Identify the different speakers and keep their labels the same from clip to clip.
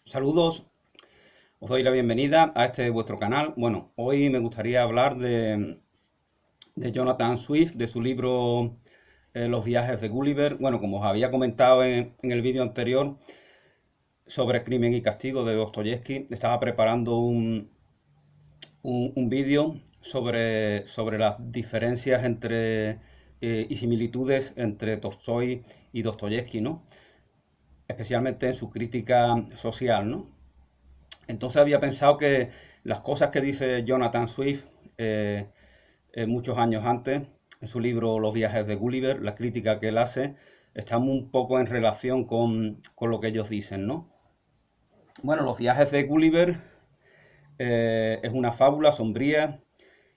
Speaker 1: Saludos, os doy la bienvenida a este vuestro canal. Bueno, hoy me gustaría hablar de Jonathan Swift, de su libro Los viajes de Gulliver. Bueno, como os había comentado en el vídeo anterior sobre Crimen y Castigo de Dostoyevsky, estaba preparando un vídeo sobre las diferencias y similitudes entre Tolstói y Dostoyevsky, ¿no? Especialmente en su crítica social, ¿no? Entonces había pensado que las cosas que dice Jonathan Swift muchos años antes, en su libro Los viajes de Gulliver, la crítica que él hace, está un poco en relación con lo que ellos dicen, ¿no? Bueno, Los viajes de Gulliver es una fábula sombría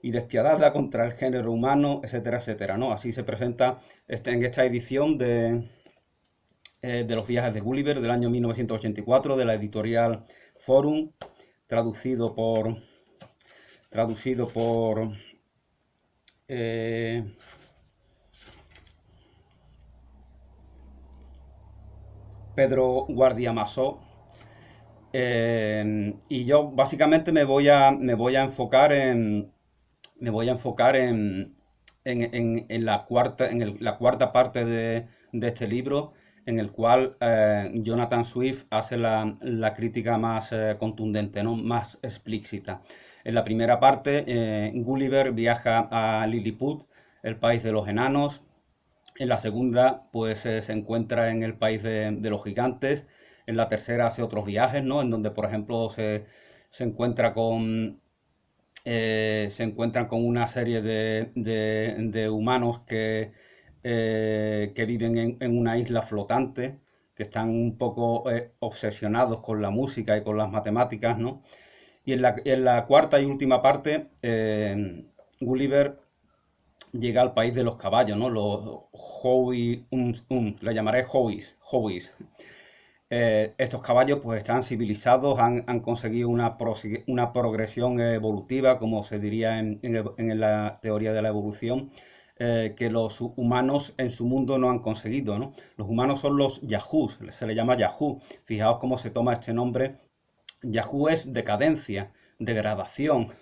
Speaker 1: y despiadada contra el género humano, etcétera, etcétera, ¿no? Así se presenta en esta edición de Los viajes de Gulliver del año 1984 de la editorial Forum, traducido por traducido por eh, Pedro Guardiamasó. Y yo básicamente me voy a enfocar en la cuarta parte de este libro, en el cual Jonathan Swift hace la crítica más contundente, ¿no? Más explícita. En la primera parte, Gulliver viaja a Lilliput, el país de los enanos. En la segunda, pues se encuentra en el país de los gigantes. En la tercera hace otros viajes, ¿no? En donde, por ejemplo, se encuentra se encuentran con una serie de humanos que viven en una isla flotante, que están un poco obsesionados con la música y con las matemáticas, ¿no? Y en la cuarta y última parte, Gulliver llega al país de los caballos, ¿no? Los Howie, le llamaré Howies. Estos caballos pues están civilizados, han conseguido una progresión evolutiva, como se diría en la teoría de la evolución, que los humanos en su mundo no han conseguido, ¿no? Los humanos son los Yahoos, se le llama Yahoo. Fijaos cómo se toma este nombre. Yahoo es decadencia, degradación.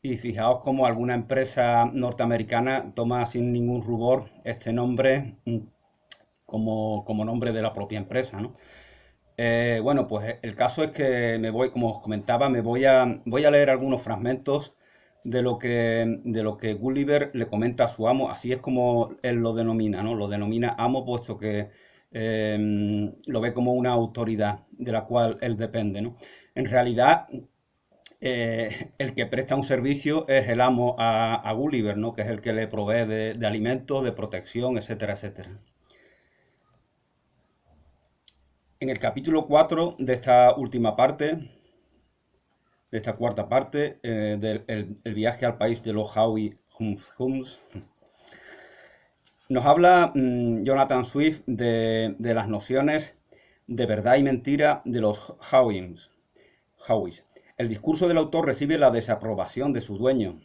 Speaker 1: Y fijaos cómo alguna empresa norteamericana toma sin ningún rubor este nombre como nombre de la propia empresa, ¿no? Bueno, pues el caso es que como os comentaba, voy a leer algunos fragmentos de lo que Gulliver le comenta a su amo. Así es como él lo denomina, ¿no? Lo denomina amo, puesto que lo ve como una autoridad de la cual él depende, ¿no? En realidad, el que presta un servicio es el amo a Gulliver, ¿no? Que es el que le provee de alimentos, de protección, etcétera, etcétera. En el capítulo 4 de esta última parte, de esta cuarta parte, del el viaje al país de los Howie Hums, nos habla Jonathan Swift de las nociones de verdad y mentira de los Howies. El discurso del autor recibe la desaprobación de su dueño.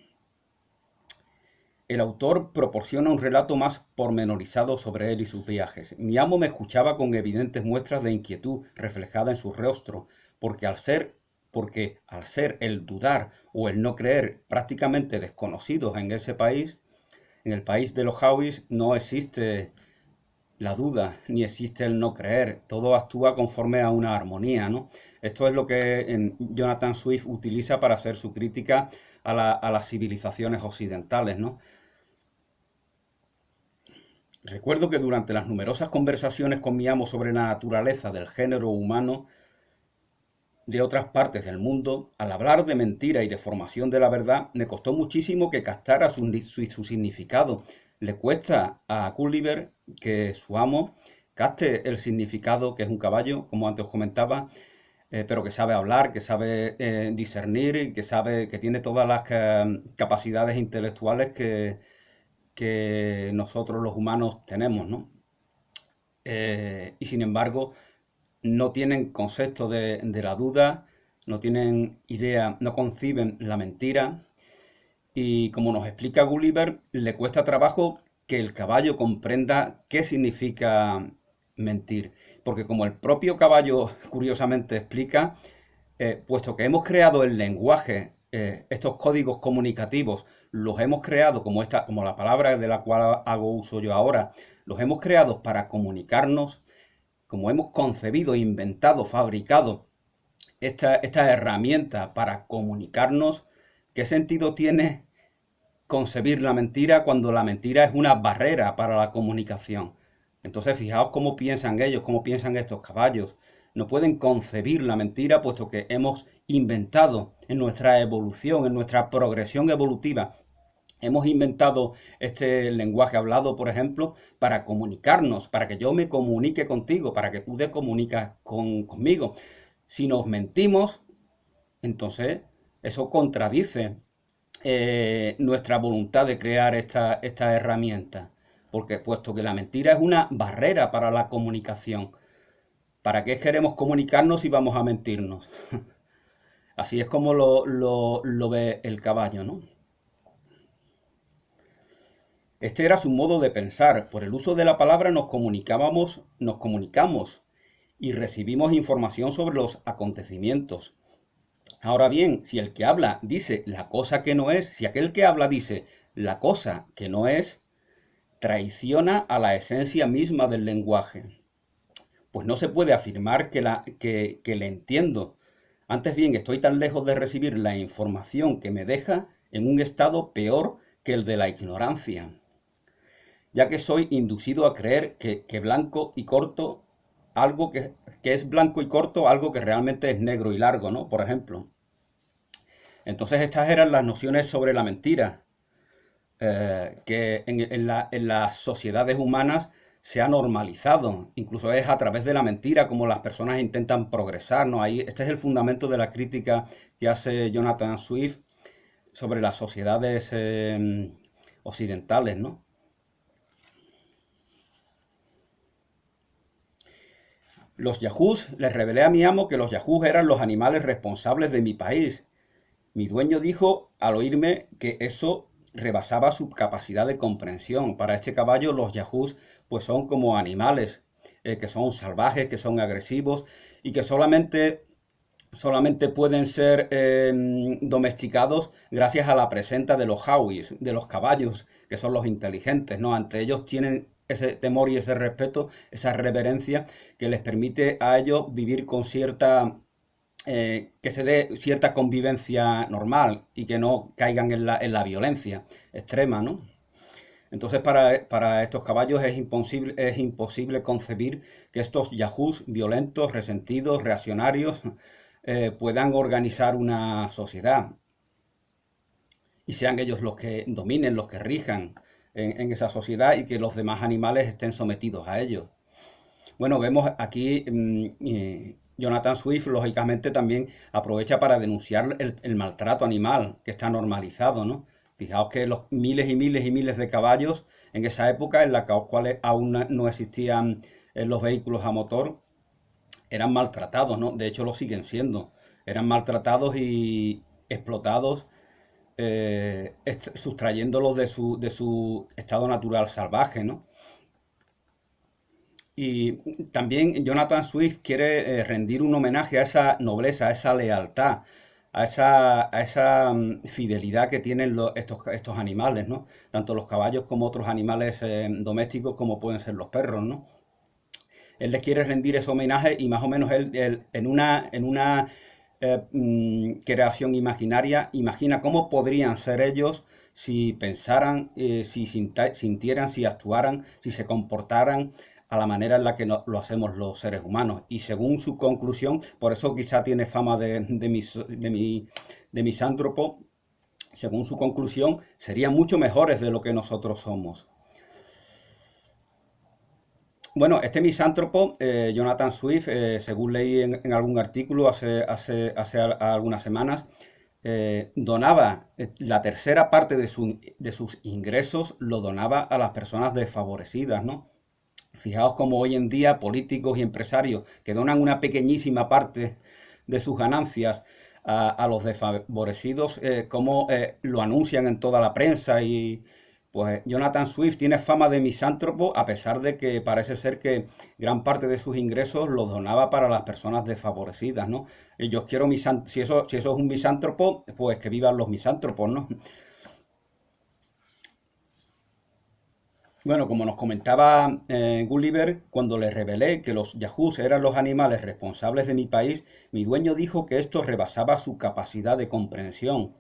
Speaker 1: El autor proporciona un relato más pormenorizado sobre él y sus viajes. Mi amo me escuchaba con evidentes muestras de inquietud reflejada en su rostro, porque porque al ser el dudar o el no creer prácticamente desconocidos en ese país, en el país de los Howies no existe la duda, ni existe el no creer. Todo actúa conforme a una armonía, ¿no? Esto es lo que Jonathan Swift utiliza para hacer su crítica a las civilizaciones occidentales, ¿no? Recuerdo que durante las numerosas conversaciones con mi amo sobre la naturaleza del género humano de otras partes del mundo, al hablar de mentira y de formación de la verdad, me costó muchísimo que captara su significado. Le cuesta a Gulliver que su amo capte el significado, que es un caballo, como antes os comentaba, pero que sabe hablar, que sabe discernir y que sabe que tiene todas las capacidades intelectuales que nosotros los humanos tenemos, ¿no? Y sin embargo, no tienen concepto de la duda, no tienen idea, no conciben la mentira. Y como nos explica Gulliver, le cuesta trabajo que el caballo comprenda qué significa mentir. porque como el propio caballo curiosamente explica, puesto que hemos creado el lenguaje, estos códigos comunicativos, los hemos creado como la palabra de la cual hago uso yo ahora, los hemos creado para comunicarnos, como hemos concebido, inventado, fabricado esta herramienta para comunicarnos, ¿qué sentido tiene concebir la mentira cuando la mentira es una barrera para la comunicación? Entonces, fijaos cómo piensan ellos, cómo piensan estos caballos. No pueden concebir la mentira puesto que hemos inventado en nuestra evolución, en nuestra progresión evolutiva, hemos inventado este lenguaje hablado, por ejemplo, para comunicarnos, para que yo me comunique contigo, para que tú te comunicas conmigo. Si nos mentimos, entonces eso contradice nuestra voluntad de crear esta herramienta. Porque puesto que la mentira es una barrera para la comunicación, ¿para qué queremos comunicarnos si vamos a mentirnos? Así es como lo ve el caballo, ¿no? Este era su modo de pensar. Por el uso de la palabra nos comunicamos y recibimos información sobre los acontecimientos. Ahora bien, si el que habla dice la cosa que no es, si aquel que habla dice la cosa que no es, traiciona a la esencia misma del lenguaje. Pues no se puede afirmar que le entiendo. Antes bien, estoy tan lejos de recibir la información que me deja en un estado peor que el de la ignorancia, ya que soy inducido a creer que blanco y corto, algo que es blanco y corto, algo que realmente es negro y largo, ¿no? Por ejemplo. Entonces estas eran las nociones sobre la mentira, que en las sociedades humanas se ha normalizado. Incluso es a través de la mentira como las personas intentan progresar, ¿no? Ahí, este es el fundamento de la crítica que hace Jonathan Swift sobre las sociedades occidentales, ¿no? Los yahoos, les revelé a mi amo que los yahoos eran los animales responsables de mi país. Mi dueño dijo al oírme que eso rebasaba su capacidad de comprensión. Para este caballo los yahoos pues son como animales, que son salvajes, que son agresivos y que solamente pueden ser domesticados gracias a la presencia de los hawis, de los caballos, que son los inteligentes, ¿no? Ante ellos tienen ese temor y ese respeto, esa reverencia que les permite a ellos vivir con que se dé cierta convivencia normal y que no caigan en la violencia extrema, ¿no? Entonces para estos caballos es imposible concebir que estos yahoos violentos, resentidos, reaccionarios, puedan organizar una sociedad y sean ellos los que dominen, los que rijan en esa sociedad y que los demás animales estén sometidos a ellos. Bueno, vemos aquí Jonathan Swift, lógicamente, también aprovecha para denunciar el maltrato animal que está normalizado, ¿no? Fijaos que los miles y miles y miles de caballos en esa época en la cual aún no existían los vehículos a motor, eran maltratados, ¿no? De hecho lo siguen siendo. Eran maltratados y explotados, sustrayéndolos de su estado natural salvaje, ¿no? Y también Jonathan Swift quiere rendir un homenaje a esa nobleza, a esa lealtad, a esa fidelidad que tienen estos animales, ¿no? Tanto los caballos como otros animales domésticos como pueden ser los perros, ¿no? Él les quiere rendir ese homenaje y más o menos él en una creación imaginaria imagina cómo podrían ser ellos si pensaran, si sintieran, si actuaran, si se comportaran a la manera en la que lo hacemos los seres humanos. Y según su conclusión, por eso quizá tiene fama de misántropo, según su conclusión, serían mucho mejores de lo que nosotros somos. Bueno, este misántropo, Jonathan Swift, según leí en algún artículo hace algunas semanas, donaba la tercera parte de sus ingresos, lo donaba a las personas desfavorecidas, ¿no? Fijaos como hoy en día políticos y empresarios que donan una pequeñísima parte de sus ganancias a los desfavorecidos, cómo lo anuncian en toda la prensa y Pues Jonathan Swift tiene fama de misántropo a pesar de que parece ser que gran parte de sus ingresos los donaba para las personas desfavorecidas, ¿no? Yo quiero si eso es un misántropo, pues que vivan los misántropos, ¿no? Bueno, como nos comentaba Gulliver, cuando le revelé que los yahoos eran los animales responsables de mi país, mi dueño dijo que esto rebasaba su capacidad de comprensión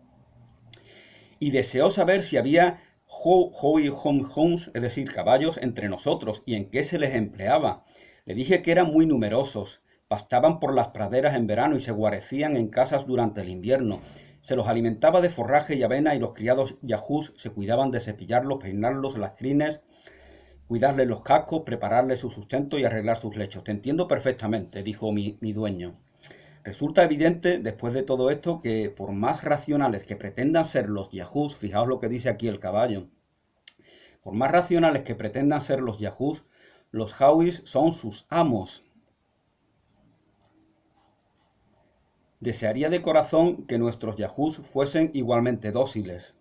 Speaker 1: y deseó saber si había hounds, es decir, caballos, entre nosotros y en qué se les empleaba. Le dije que eran muy numerosos, pastaban por las praderas en verano y se guarecían en casas durante el invierno. Se los alimentaba de forraje y avena y los criados yahoos se cuidaban de cepillarlos, peinarlos, las crines, cuidarle los cascos, prepararle su sustento y arreglar sus lechos. Te entiendo perfectamente, dijo mi dueño. Resulta evidente, después de todo esto, que por más racionales que pretendan ser los yahoos, fijaos lo que dice aquí el caballo, por más racionales que pretendan ser los yahoos, los hawis son sus amos. Desearía de corazón que nuestros yahoos fuesen igualmente dóciles.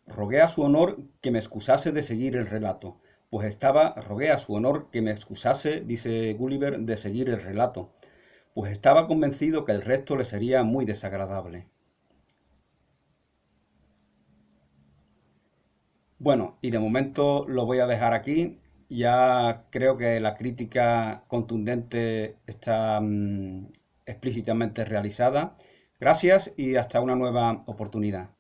Speaker 1: Rogué a su honor que me excusase de seguir el relato, rogué a su honor que me excusase, dice Gulliver, de seguir el relato, pues estaba convencido que el resto le sería muy desagradable. Bueno, y de momento lo voy a dejar aquí. Ya creo que la crítica contundente está explícitamente realizada. Gracias y hasta una nueva oportunidad.